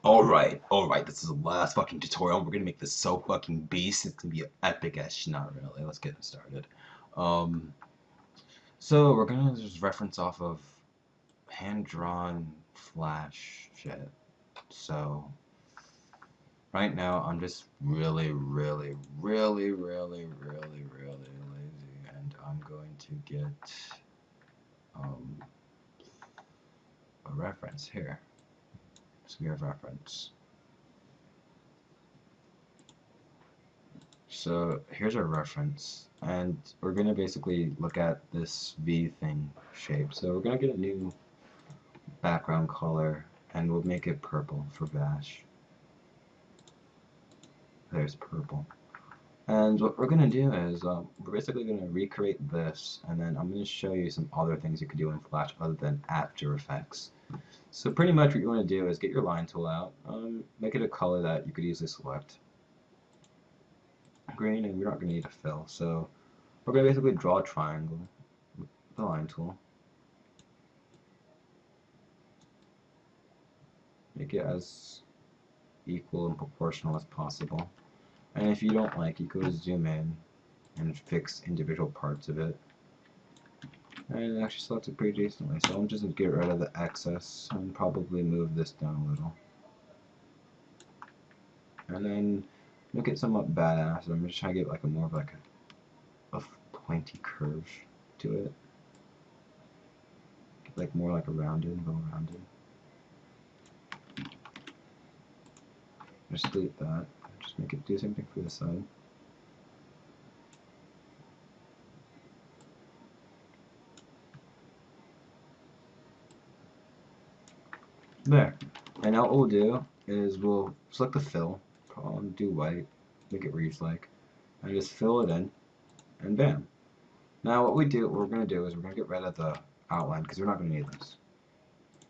Alright, this is the last fucking tutorial. We're gonna make this so fucking beast. It's gonna be epic as shit. Not really. Let's get started. Um, so we're gonna just reference off of hand-drawn Flash shit. So right now I'm just really lazy, and I'm going to get um a reference here. So we have reference. So here's our reference, and we're gonna basically look at this V thing shape. So we're gonna get a new background color, and we'll make it purple for Bash. There's purple. And what we're gonna do is we're basically gonna recreate this, and then I'm gonna show you some other things you could do in Flash other than After Effects. So pretty much what you want to do is get your line tool out, make it a color that you could easily select. Green, and we're not gonna need a fill, so we're going to basically draw a triangle with the line tool. Make it as equal and proportional as possible. And if you don't like, you could zoom in and fix individual parts of it. And it actually selects it pretty decently. So I'm just going to get rid of the excess and probably move this down a little. And then make it somewhat badass. I'm just trying to get like a more of like a pointy curve to it. Get like more like a rounded, go rounded. Just delete that. Just make it do the same thing for this side. There. And now what we'll do is we'll select the fill, do white, make it Reeves like, and just fill it in, and bam. Now what we're going to do is we're going to get rid of the outline because we're not going to need this.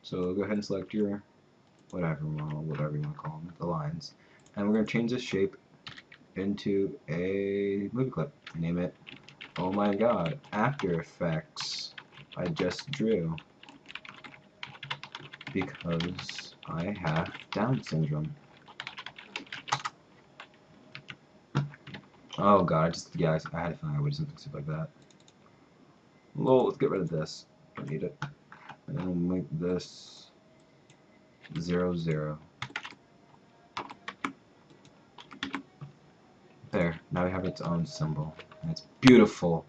So go ahead and select your whatever you want to call them, the lines, and we're going to change this shape into a movie clip. Name it, oh my god, After Effects I just drew because I have Down syndrome. Oh god, I had a feeling I would do something stupid like that. Well, let's get rid of this. Don't need it. And then we'll make this 0, 0. There, now we have its own symbol. And it's beautiful.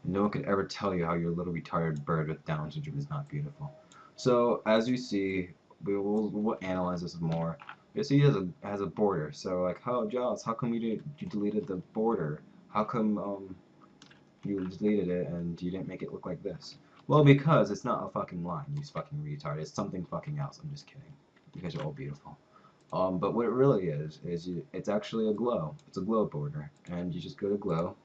No one could ever tell you how your little retarded bird with Down syndrome is not beautiful. So, as you see, we'll analyze this more. You see it has a border. So, like, oh, Jaws, how come you deleted the border? How come, you deleted it and you didn't make it look like this? Well, because it's not a fucking line, you fucking retard. It's something fucking else. I'm just kidding. Because you're all beautiful. But what it really is it's actually a glow. It's a glow border. And you just go to glow,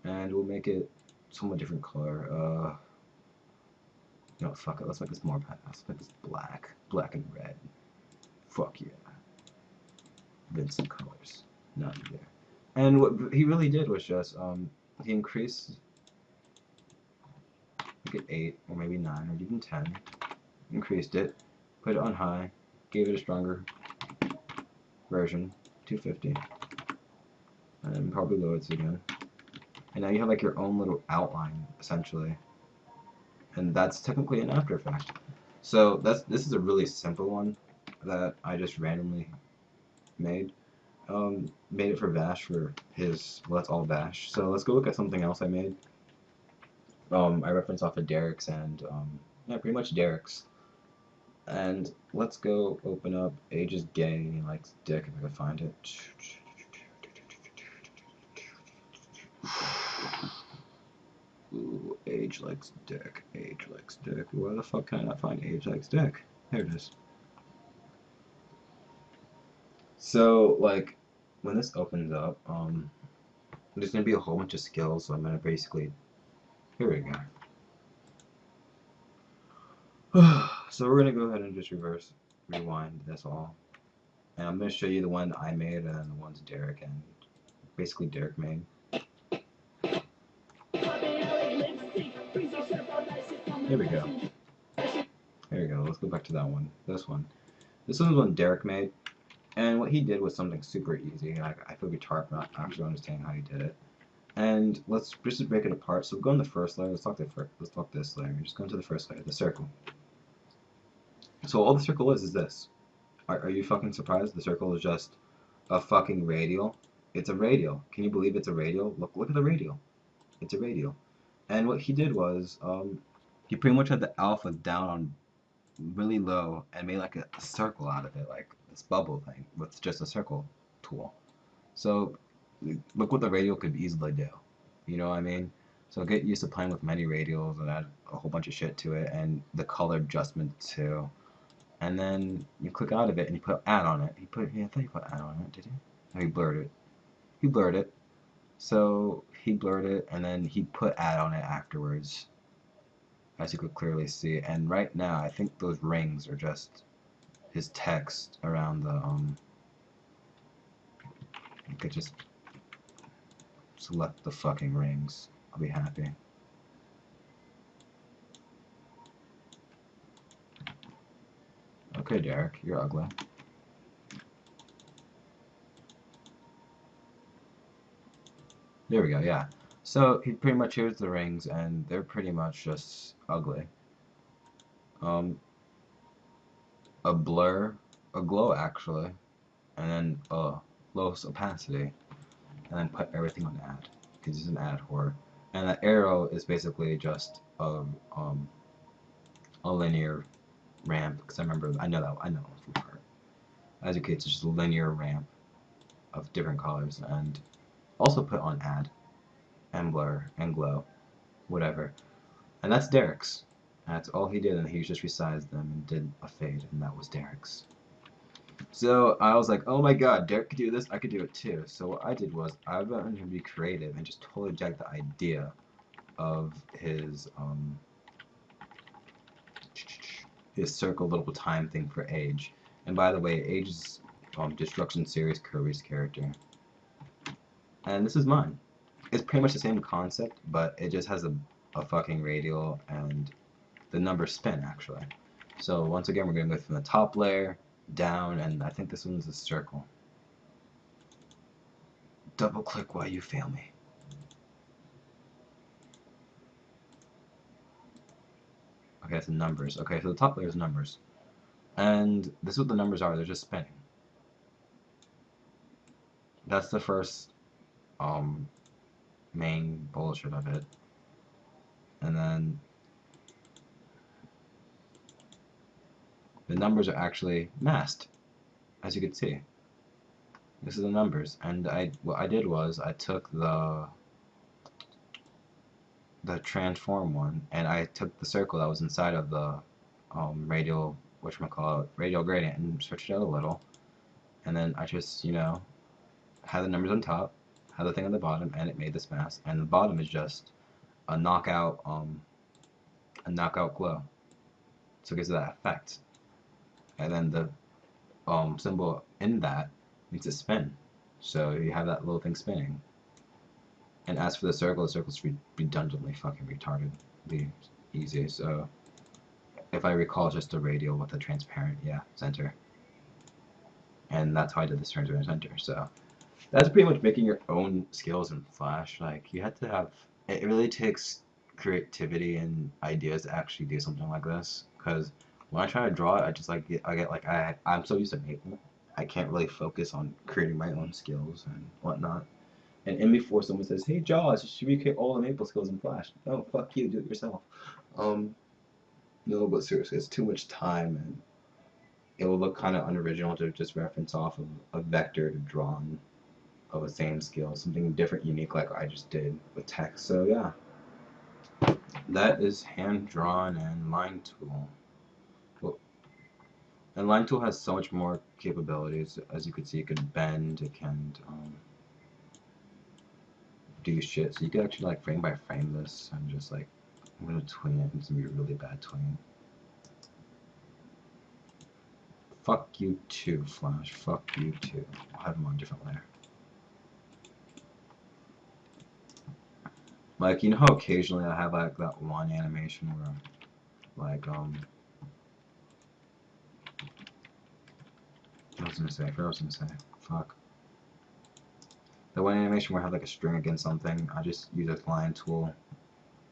and we'll make it somewhat different color. No, fuck it. Let's make this more badass. Let's make this black. Black and red. Fuck yeah. Vincent colors. None there. And what he really did was just, he increased, make it 8, or maybe 9, or even 10. Increased it, put it on high, gave it a stronger version, 250. And then probably lower it again. And now you have like your own little outline, essentially. And that's technically an After Effect. So this is a really simple one that I just randomly made. Made it for Bash for his, well, that's all Bash. So let's go look at something else I made. I reference off of Derek's and, yeah, pretty much Derek's. And let's go open up Age is Gay, he likes dick, if I can find it. Ooh, Age likes dick, Age likes dick. Where the fuck can I not find Age likes dick? There it is. So, like, when this opens up, there's gonna be a whole bunch of skills, so I'm gonna basically, here we go. So we're gonna go ahead and just rewind this all. And I'm gonna show you the one I made and the ones Derek and basically Derek made. Here we go. There we go. Let's go back to that one. This one. This one was one Derek made, and what he did was something super easy. I feel retarded for not actually understanding how he did it. And let's just break it apart. So we'll go in the first layer. Let's talk this layer. Just go into the first layer, the circle. So all the circle is this. Are you fucking surprised? The circle is just a fucking radial. It's a radial. Can you believe it's a radial? Look at the radial. It's a radial. And what he did was, he pretty much had the alpha down on really low and made like a circle out of it, like this bubble thing with just a circle tool. So look what the radial could easily do. You know what I mean? So get used to playing with many radials and add a whole bunch of shit to it and the color adjustment too. And then you click out of it and you put add on it. I thought you put add on it, did you? No, he blurred it. He blurred it. So he blurred it and then he put add on it afterwards, as you could clearly see. And right now, I think those rings are just his text around the you could just select the fucking rings. I'll be happy. Okay, Derek, you're ugly. There we go, yeah. So he pretty much here's the rings, and they're pretty much just ugly. A blur, a glow actually, and then a low opacity, and then put everything on add, because it's an add whore. And the arrow is basically just a linear ramp, because I know from heart. As you can see, it's just a linear ramp of different colors, and also put on add, and blur, and glow, whatever. And that's Derek's. That's all he did, and he just resized them and did a fade, and that was Derek's. So I was like, oh my god, Derek could do this, I could do it too. So what I did was, I went to be creative and just totally jacked the idea of his circle little time thing for Age. And by the way, Age is Destruction Series Kirby's character. And this is mine. It's pretty much the same concept, but it just has a fucking radial and the numbers spin actually. So once again, we're going to go from the top layer down, and I think this one's a circle. Double click while you fail me. Okay, it's the numbers. Okay, so the top layer is numbers. And this is what the numbers are, they're just spinning. That's the first main bullshit of it. And then the numbers are actually masked, as you can see. This is the numbers, and what I did was I took the transform one, and I took the circle that was inside of the radial gradient, and stretched it out a little, and then I just had the numbers on top, had the thing on the bottom, and it made this mask, and the bottom is just a knockout glow, so it gives it that effect, and then the symbol in that makes it spin, so you have that little thing spinning. And as for the circle's redundantly fucking retardedly easy, so if I recall, it's just a radial with a transparent, center. And that's how I did this transparent center, so that's pretty much making your own skills in Flash. Like, you have to have, it really takes creativity and ideas to actually do something like this, because when I try to draw it, I'm so used to Maple, I can't really focus on creating my own skills and whatnot. And in before someone says, "Hey Jaws, you should recreate all the Maple skills in Flash." No, fuck you, do it yourself. No, but seriously, it's too much time, and it will look kind of unoriginal to just reference off of a vector drawn of the same skill, something different, unique, like I just did with text. So yeah, that is hand drawn and line tool. Well, and line tool has so much more capabilities. As you can see, it can bend, it can do shit. So you can actually like frame by frame this and just like, I'm gonna tween it. It's gonna be a really bad tween. Fuck you too, Flash. Fuck you too. I'll have them on a different layer. Like, you know how occasionally I have like that one animation where like was gonna say? I forgot what I was gonna say. Fuck. The one animation where I have like a string against something, I just use a line tool,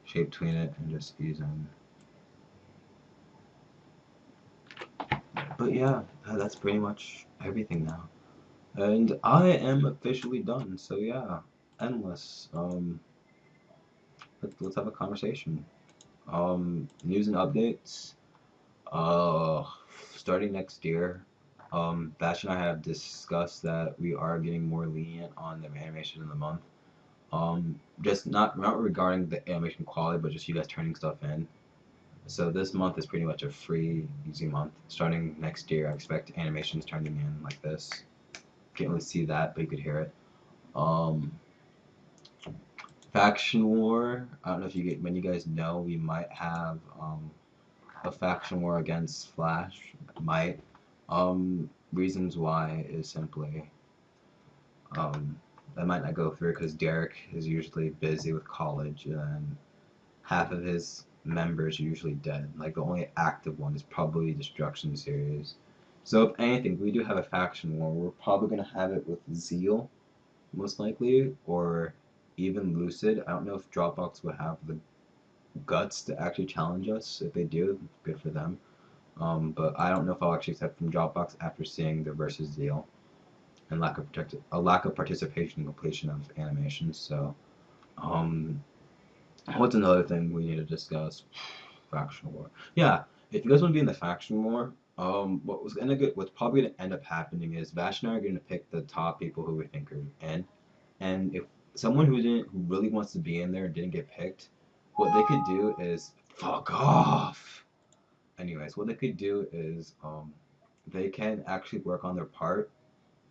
shape between it, and just use them. But yeah, that's pretty much everything now. And I am officially done, so yeah, endless. Let's have a conversation. News and updates. Uh, Starting next year, Bash and I have discussed that we are getting more lenient on the animation in the month. Just not regarding the animation quality, but just you guys turning stuff in. So this month is pretty much a free, easy month. Starting next year, I expect animations turning in like this. Can't really see that, but you could hear it. Um, Faction War. I don't know if when you guys know, we might have a faction war against Flash. Might. Reasons why is simply that might not go through because Derek is usually busy with college and half of his members are usually dead. Like the only active one is probably Destruction Series. So if anything, we do have a faction war. We're probably gonna have it with Zeal, most likely, or even Lucid. I don't know if Dropbox would have the guts to actually challenge us. If they do, good for them. But I don't know if I'll actually accept from Dropbox after seeing the versus Zeal and lack of participation and completion of animations. So, um, what's another thing we need to discuss? Faction war. Yeah, if you guys want to be in the faction war, what's probably gonna end up happening is Vash and I are gonna pick the top people who we think are in, and if someone who really wants to be in there and didn't get picked, what they could do is fuck off. Anyways, what they could do is they can actually work on their part,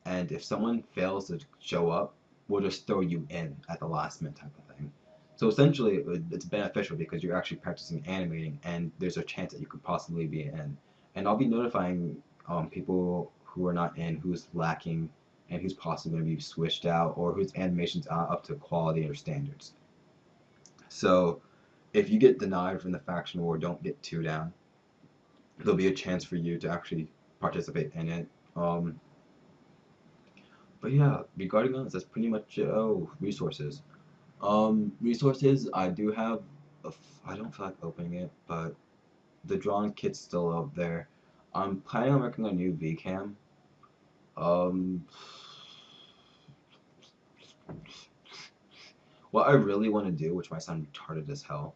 and if someone fails to show up, we'll just throw you in at the last minute type of thing. So essentially, it's beneficial because you're actually practicing animating, and there's a chance that you could possibly be in. And I'll be notifying people who are not in, who's lacking, and who's possibly going to be switched out, or whose animations aren't up to quality or standards. So if you get denied from the faction war, don't get too down. There'll be a chance for you to actually participate in it. But yeah, regarding us, that's pretty much it. Oh, resources. Resources, I do have. I don't feel like opening it, but the drawn kit's still up there. I'm planning on working on a new VCam. Um, what I really want to do, which might sound retarded as hell,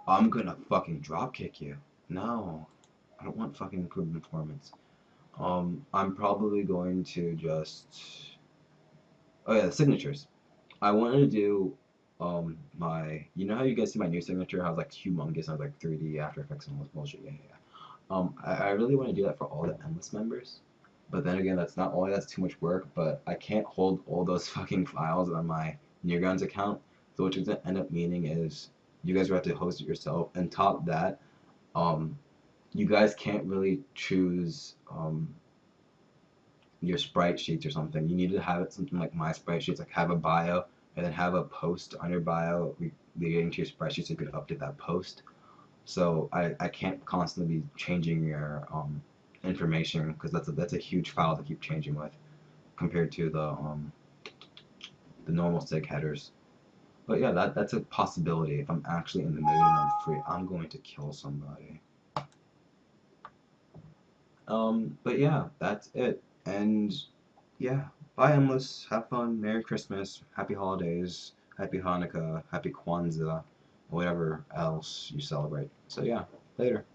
I'm gonna fucking drop kick you. No, I don't want fucking improved performance. I'm probably going to just. Oh yeah, the signatures. I wanted to do my, you know how you guys see my new signature, how it's like humongous, I was like 3D After Effects and all this bullshit. Yeah, yeah, yeah. I really want to do that for all the endless members, but then again, that's too much work. But I can't hold all those fucking files on my Newgrounds account, so what it's gonna end up meaning is you guys will have to host it yourself. And top that, um, you guys can't really choose your sprite sheets or something. You need to have it something like my sprite sheets, like have a bio and then have a post on your bio leading to your sprite sheet so you could update that post. So I can't constantly be changing your information because that's a huge file to keep changing with compared to the normal sig headers. But yeah, that's a possibility. If I'm actually in the mood and I'm free, I'm going to kill somebody. But yeah, that's it. And yeah, bye, Endless. Have fun. Merry Christmas. Happy holidays. Happy Hanukkah. Happy Kwanzaa. Whatever else you celebrate. So yeah, later.